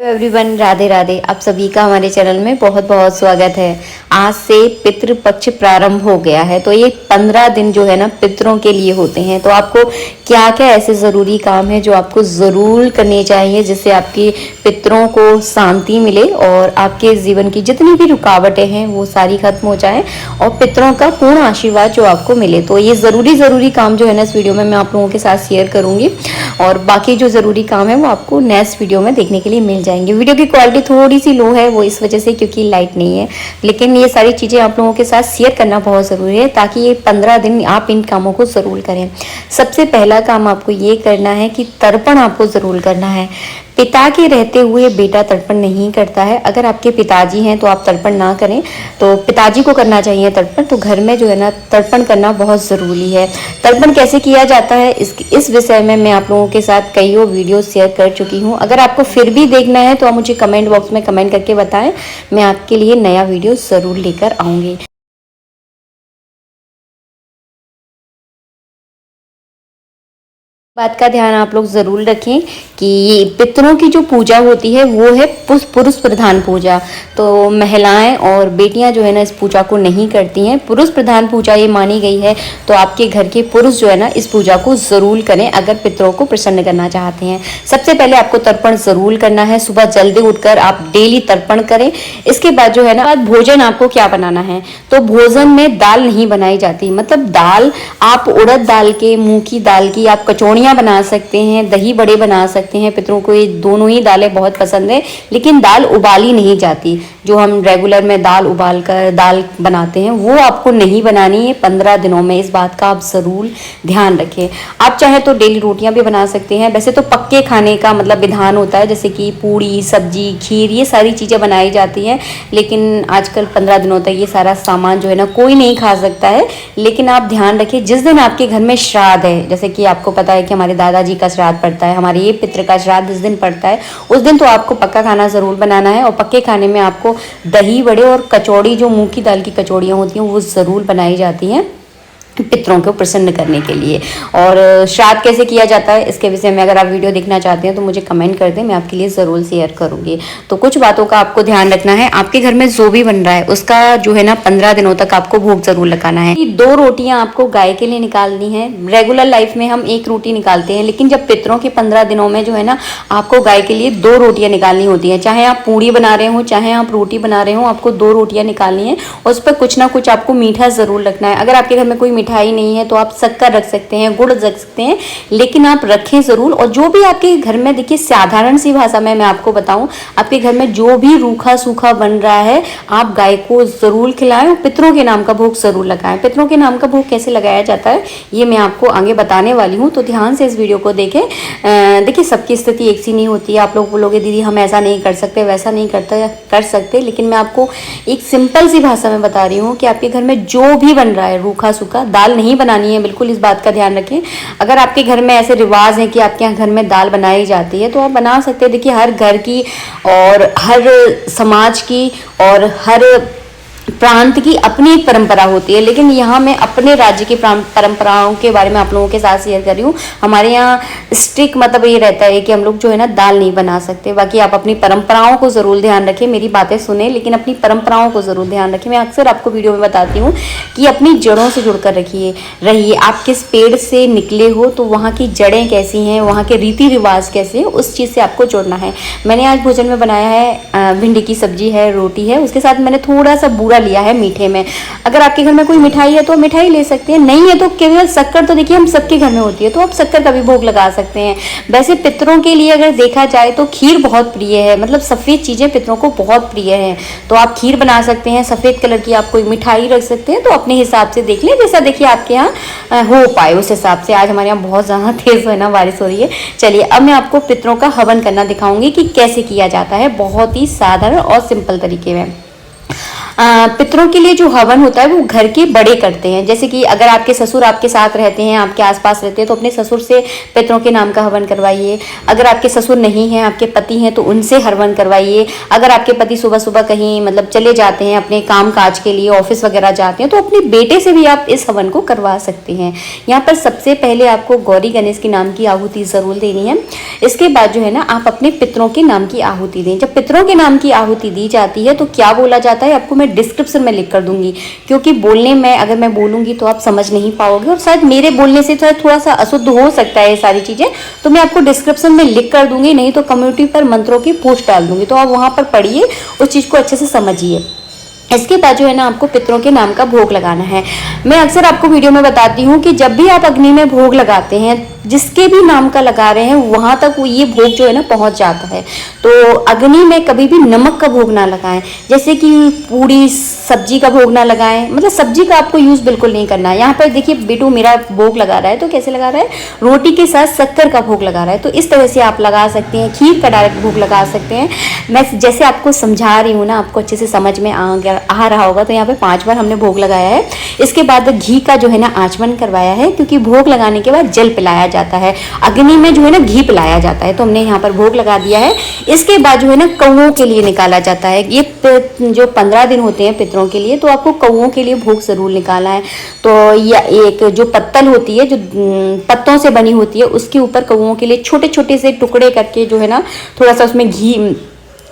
Everyone, Radhe Radhe. आप सभी का हमारे चैनल में बहुत बहुत स्वागत है। आज से पितृपक्ष प्रारंभ हो गया है, तो ये 15 दिन जो है ना पितरों के लिए होते हैं। तो आपको क्या क्या ऐसे ज़रूरी काम है जो आपको ज़रूर करने चाहिए, जिससे आपके पितरों को शांति मिले और आपके जीवन की जितनी भी रुकावटें हैं वो सारी खत्म हो जाएं और पितरों का पूर्ण आशीर्वाद जो आपको मिले। तो ये ज़रूरी काम जो है ना इस वीडियो में मैं आप लोगों के साथ शेयर करूँगी और बाकी जो ज़रूरी काम है वो आपको नेक्स्ट वीडियो में देखने के लिए मिल जाएंगे। वीडियो की क्वालिटी थोड़ी सी लो है, वो इस वजह से क्योंकि लाइट नहीं है, लेकिन ये सारी चीज़ें आप लोगों के साथ शेयर करना बहुत ज़रूरी है ताकि ये 15 दिन आप इन कामों को ज़रूर करें। सबसे पहला काम आपको ये करना है कि तर्पण आपको ज़रूर करना है। पिता के रहते हुए बेटा तर्पण नहीं करता है। अगर आपके पिताजी हैं तो आप तर्पण ना करें, तो पिताजी को करना चाहिए तर्पण। तो घर में जो है ना तर्पण करना बहुत ज़रूरी है। तर्पण कैसे किया जाता है इस विषय में मैं आप लोगों के साथ कई वीडियो शेयर कर चुकी हूँ। अगर आपको फिर भी देखना है तो आप मुझे कमेंट बॉक्स में कमेंट करके बताएं, मैं आपके लिए नया वीडियो ज़रूर लेकर आऊँगी। बात का ध्यान आप लोग ज़रूर रखें कि ये पितरों की जो पूजा होती है वो है पुरुष प्रधान पूजा। तो महिलाएं और बेटियां जो है ना इस पूजा को नहीं करती हैं। पुरुष प्रधान पूजा ये मानी गई है, तो आपके घर के पुरुष जो है ना इस पूजा को ज़रूर करें अगर पितरों को प्रसन्न करना चाहते हैं। सबसे पहले आपको तर्पण ज़रूर करना है। सुबह जल्दी उठकर आप डेली तर्पण करें। इसके बाद जो है ना भोजन आपको क्या बनाना है, तो भोजन में दाल नहीं बनाई जाती। मतलब दाल आप उड़द दाल के, मूंग की दाल की आप कचौड़ियाँ बना सकते हैं, दही बड़े बना सकते हैं। पितरों को ये दोनों ही दालें बहुत पसंद है, लेकिन दाल उबाली नहीं जाती। जो हम रेगुलर में दाल उबाल कर दाल बनाते हैं वो आपको नहीं बनानी है 15 दिनों में। इस बात का आप ज़रूर ध्यान रखें। आप चाहे तो डेली रोटियां भी बना सकते हैं। वैसे तो पक्के खाने का मतलब विधान होता है, जैसे कि पूड़ी, सब्जी, खीर, ये सारी चीज़ें बनाई जाती हैं, लेकिन आजकल 15 दिनों तक ये सारा सामान जो है ना कोई नहीं खा सकता है। लेकिन आप ध्यान रखिए, जिस दिन आपके घर में श्राद्ध है, जैसे कि आपको पता है कि हमारे दादाजी का श्राद्ध पड़ता है, हमारे ये पितृ का श्राद्ध जिस दिन पड़ता है उस दिन तो आपको पक्का खाना ज़रूर बनाना है। और पक्के खाने में आपको दही बड़े और कचौड़ी, जो मूंग की दाल की कचौड़ियाँ होती हैं वो ज़रूर बनाई जाती हैं पितरों को प्रसन्न करने के लिए। और श्राद्ध कैसे किया जाता है इसके विषय में अगर आप वीडियो देखना चाहते हैं तो मुझे कमेंट कर दें, मैं आपके लिए ज़रूर शेयर करूंगी। तो कुछ बातों का आपको ध्यान रखना है। आपके घर में जो भी बन रहा है उसका जो है ना 15 दिनों तक आपको भोग जरूर लगाना है। 2 रोटियां आपको गाय के लिए निकालनी है। रेगुलर लाइफ में हम 1 रोटी निकालते हैं, लेकिन जब पितरों के 15 दिनों में जो है ना आपको गाय के लिए 2 रोटियां निकालनी होती हैं। चाहे आप पूड़ी बना रहे हो, चाहे आप रोटी बना रहे हो, आपको 2 रोटियां निकालनी है। उस पर कुछ ना कुछ आपको मीठा ज़रूर रखना है। अगर आपके घर में कोई मिठाई नहीं है तो आप शक्कर रख सकते हैं, गुड़ रख सकते हैं, लेकिन आप रखें ज़रूर। और जो भी आपके घर में, देखिए साधारण सी भाषा में मैं आपको बताऊं, आपके घर में जो भी रूखा सूखा बन रहा है आप गाय को ज़रूर खिलाएं और पितरों के नाम का भोग ज़रूर लगाएं। पितरों के नाम का भोग कैसे लगाया जाता है ये मैं आपको आगे बताने वाली हूँ, तो ध्यान से इस वीडियो को देखें। देखिए सबकी स्थिति एक सी नहीं होती है। आप लोग बोलोगे दीदी हम ऐसा नहीं कर सकते, वैसा नहीं कर सकते, लेकिन मैं आपको एक सिंपल सी भाषा में बता रही हूँ कि आपके घर में जो भी बन रहा है, रूखा सूखा, दाल नहीं बनानी है, बिल्कुल इस बात का ध्यान रखें। अगर आपके घर में ऐसे रिवाज है कि आपके यहाँ घर में दाल बनाई जाती है तो आप बना सकते हैं। देखिए हर घर की और हर समाज की और हर प्रांत की अपनी एक परंपरा होती है, लेकिन यहाँ मैं अपने राज्य की परंपराओं के बारे में आप लोगों के साथ शेयर कर रही हूँ। हमारे यहाँ स्ट्रिक्ट मतलब ये रहता है कि हम लोग जो है ना दाल नहीं बना सकते। बाकी आप अपनी परंपराओं को ज़रूर ध्यान रखें, मेरी बातें सुने, लेकिन अपनी परंपराओं को ज़रूर ध्यान रखें। मैं अक्सर आपको वीडियो में बताती हूँ कि अपनी जड़ों से जुड़कर रहिए। आप किस पेड़ से निकले हो तो वहाँ की जड़ें कैसी हैं, वहाँ के रीति रिवाज कैसे हैं, उस चीज़ से आपको जुड़ना है। मैंने आज भोजन में बनाया है भिंडी की सब्जी है, रोटी है, उसके साथ मैंने थोड़ा सा बूरा लिया है मीठे में। अगर आपके घर में कोई मिठाई है तो मिठाई ले सकते हैं, नहीं है तो केवल शक्कर, तो देखिए हम सबके घर में होती है तो आप शक्कर का भी भोग लगा सकते हैं। वैसे पितरों के लिए अगर देखा जाए तो खीर बहुत प्रिय है, मतलब सफ़ेद चीज़ें पितरों को बहुत प्रिय हैं, तो आप खीर बना सकते हैं। सफ़ेद कलर की आप कोई मिठाई रख सकते हैं, तो अपने हिसाब से देख लें जैसा देखिए आपके यहाँ हो पाए उस हिसाब से। आज हमारे यहाँ बहुत ज़्यादा तेज़ है ना बारिश हो रही है। चलिए अब मैं आपको पितरों का हवन करना दिखाऊंगी कि कैसे किया जाता है, बहुत ही साधारण और सिंपल तरीके में। पितरों के लिए जो हवन होता है वो घर के बड़े करते हैं। जैसे कि अगर आपके ससुर आपके साथ रहते हैं, आपके आसपास रहते हैं, तो अपने ससुर से पितरों के नाम का हवन करवाइए। अगर आपके ससुर नहीं हैं, आपके पति हैं, तो उनसे हवन करवाइए। अगर आपके पति सुबह सुबह कहीं मतलब चले जाते हैं अपने काम काज के लिए, ऑफिस वगैरह जाते हैं, तो अपने बेटे से भी आप इस हवन को करवा सकते हैं। यहाँ पर सबसे पहले आपको गौरी गणेश के नाम की आहुति जरूर देनी है। इसके बाद जो है ना आप अपने पितरों के नाम की आहुति दें। जब पितरों के नाम की आहुति दी जाती है तो क्या बोला जाता है आपको मैं डिस्क्रिप्शन में लिख कर दूंगी, क्योंकि बोलने में अगर मैं बोलूंगी तो आप समझ नहीं पाओगे और शायद मेरे बोलने से थोड़ा सा अशुद्ध हो सकता है ये सारी चीजें, तो मैं आपको डिस्क्रिप्शन में लिख कर दूंगी, नहीं तो कम्युनिटी पर मंत्रों की पोस्ट डाल दूंगी, तो आप वहां पर पढ़िए, उस चीज को अच्छे से समझिए। इसके बाद जो है ना आपको पितरों के नाम का भोग लगाना है। मैं अक्सर आपको वीडियो में बताती हूँ कि जब भी आप अग्नि में भोग लगाते हैं, जिसके भी नाम का लगा रहे हैं वहां तक वो ये भोग जो है ना पहुंच जाता है। तो अग्नि में कभी भी नमक का भोग ना लगाएं, जैसे कि पूरी सब्जी का भोग ना लगाएं, मतलब सब्जी का आपको यूज बिल्कुल नहीं करना है। यहाँ पर देखिए बेटू मेरा भोग लगा रहा है, तो कैसे लगा रहा है, रोटी के साथ शक्कर का भोग लगा रहा है, तो इस तरह से आप लगा सकते हैं। खीर का डायरेक्ट भोग लगा सकते हैं। मैं जैसे आपको समझा रही हूँ ना, आपको अच्छे से समझ में आ रहा होगा। तो यहाँ पे 5 बार हमने भोग लगाया है। इसके बाद घी का जो है ना आचमन करवाया है, क्योंकि भोग लगाने के बाद जल पिलाया जाता है, अग्नि में जो है ना घी पिलाया जाता है, तो हमने यहाँ पर भोग लगा दिया है। इसके बाद जो है ना कौओं के लिए निकाला जाता है। ये जो 15 दिन होते हैं पितरों के लिए, तो आपको कौओं के लिए भोग जरूर निकालना है। तो या एक जो पत्तल होती है, जो पत्तों से बनी होती है, उसके ऊपर कौओं के लिए छोटे छोटे से टुकड़े करके जो है ना थोड़ा सा उसमें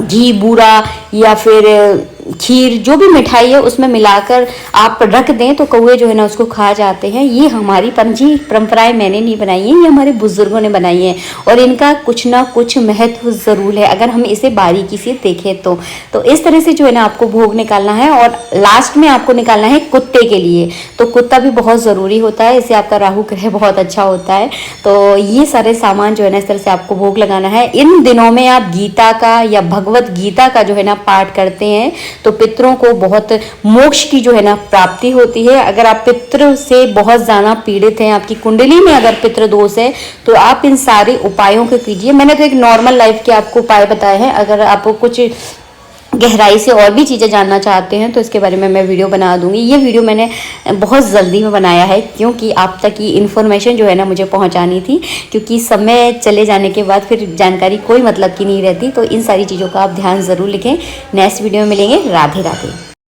घी बूरा या फिर खीर जो भी मिठाई है उसमें मिलाकर आप रख दें, तो कौवे जो है ना उसको खा जाते हैं। ये हमारी परंपराएं मैंने नहीं बनाई है, ये हमारे बुजुर्गों ने बनाई है, और इनका कुछ ना कुछ महत्व जरूर है अगर हम इसे बारीकी से देखें तो इस तरह से जो है ना आपको भोग निकालना है। और लास्ट में आपको निकालना है कुत्ते के लिए, तो कुत्ता भी बहुत ज़रूरी होता है, इससे आपका राहु ग्रह बहुत अच्छा होता है। तो ये सारे सामान जो है ना इस तरह से आपको भोग लगाना है। इन दिनों में आप गीता का या भगवत गीता का जो है ना पाठ करते हैं तो पितरों को बहुत मोक्ष की जो है ना प्राप्ति होती है। अगर आप पितृ से बहुत ज़्यादा पीड़ित हैं, आपकी कुंडली में अगर पितृ दोष है, तो आप इन सारे उपायों को कीजिए। मैंने तो एक नॉर्मल लाइफ के आपको उपाय बताए हैं। अगर आपको कुछ गहराई से और भी चीज़ें जानना चाहते हैं तो इसके बारे में मैं वीडियो बना दूंगी। ये वीडियो मैंने बहुत जल्दी में बनाया है, क्योंकि आप तक ये इन्फॉर्मेशन जो है ना मुझे पहुंचानी थी, क्योंकि समय चले जाने के बाद फिर जानकारी कोई मतलब की नहीं रहती। तो इन सारी चीज़ों का आप ध्यान ज़रूर लिखें। नेक्स्ट वीडियो में मिलेंगे। राधे राधे।